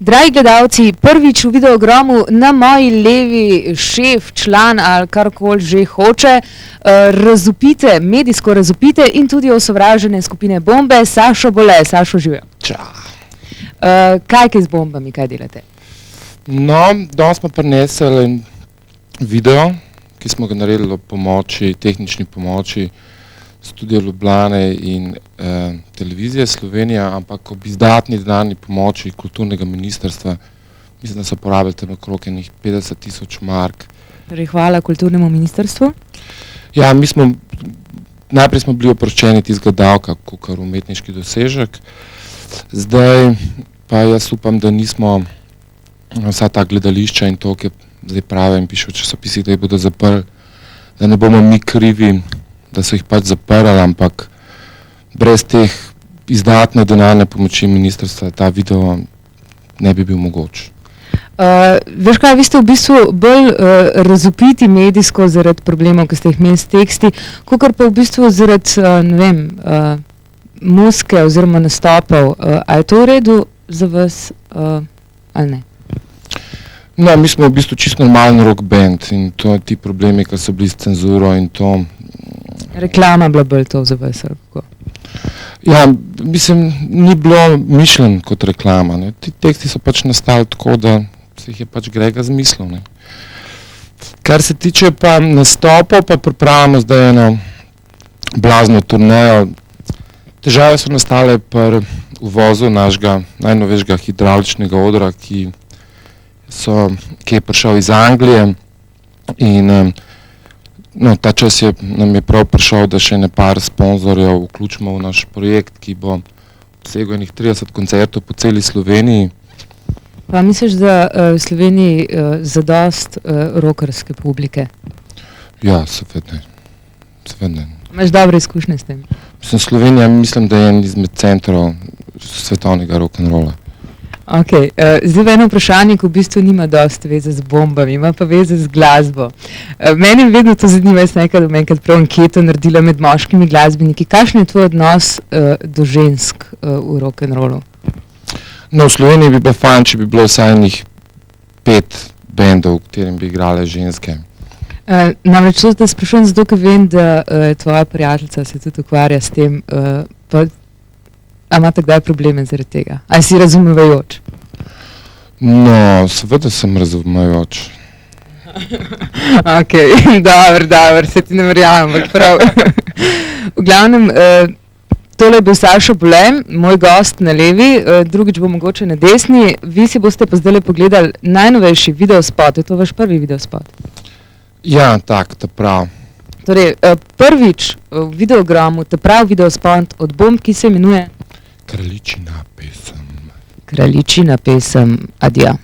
Dragi gledalci, prvič v Videogramu na moji levi šef, član ali karkoli že hoče, razupite, medijsko razupite in tudi osovražene skupine Bombe, Sašo Bole. Sašo, živijo. Kaj z bombami, kaj delate? No, danes smo prinesli video, ki smo ga naredili o pomoči, tehnični pomoči Studia Ljubljane in Televizije Slovenija, ampak ob izdatni denarni pomoči kulturnega ministrstva, mislim, da so porabili tam okrog 50,000 mark. Torej, hvala kulturnemu ministrstvu. Ja, najprej smo bili oproščeni tistega davka, kakor umetniški dosežek, zdaj pa jaz upam, da nismo vsa ta gledališča in to, ki zdaj prave in piše v časopisih, da jih bodo zaprli, da ne bomo mi krivi, da so jih pač zaprli, ampak brez teh izdatne denarne pomoči ministrstva ta video ne bi bil mogoč. Veš kaj, vi ste v bistvu bolj razupiti medijsko zaradi problemov, ki ste jih imeli s teksti, kakor pa v bistvu zaradi, ne vem, muske oziroma nastopov. A je to v redu za vas ali ne? No, mi smo v bistvu čisto normalen rock band in to ti problemi, ki so bili s cenzuro in to. Reklama bila bolj to za vas, ali kako? Ja, mislim, ni bilo mišljen kot reklama, ne. Ti teksti so pač nastali tako, da se jih je pač Grega zmislil, ne. Kar se tiče pa nastopov, pa pripravljamo zdaj eno blazno turnejo. Težave so nastale pri uvozu našega najnovejšega hidravličnega odra, ki je prišel iz Anglije in ta čas nam je prav prišel, da še par sponzorjev vključimo v naš projekt, ki bo vsego 30 koncertov po celi Sloveniji. Pa misliš, da v Sloveniji zadost rockerske publike? Ja, seveda. Imaš dobre izkušnje s tem? Slovenija mislim, da je en izmed centrov svetovnega rock'n'rolla. Ok, zdaj eno vprašanje, ko v bistvu nima dosti veze z bombami, ima pa veze z glasbo. Meni vedno to zanima, jaz nekaj prav anketo naredila med moškimi glasbeniki. Kakšen je tvoj odnos do žensk v rock'n'rollu? No, v Sloveniji bi bilo fajn, če bi bilo vsaj 5 bendov, v katerim bi igrale ženske. Namreč to te sprašujem zato, ker vem, da tvoja prijateljica se tudi ukvarja s tem, a imate kdaj probleme zaradi tega? Ali si razumevajoč? No, seveda sem razumevajoč. Ok, dobro, se ti ne verjamem, ampak prav. V glavnem, tole je bil Sašo Bole, moj gost na levi, drugič bo mogoče na desni. Vi si boste pa zdajle pogledali najnovejši videospot, je to vaš prvi videospot? Ja, tak, ta prav. Torej, prvič v Videogramu, ta prav videospot od Bomb, ki se imenuje Kraljičina pesem, adja.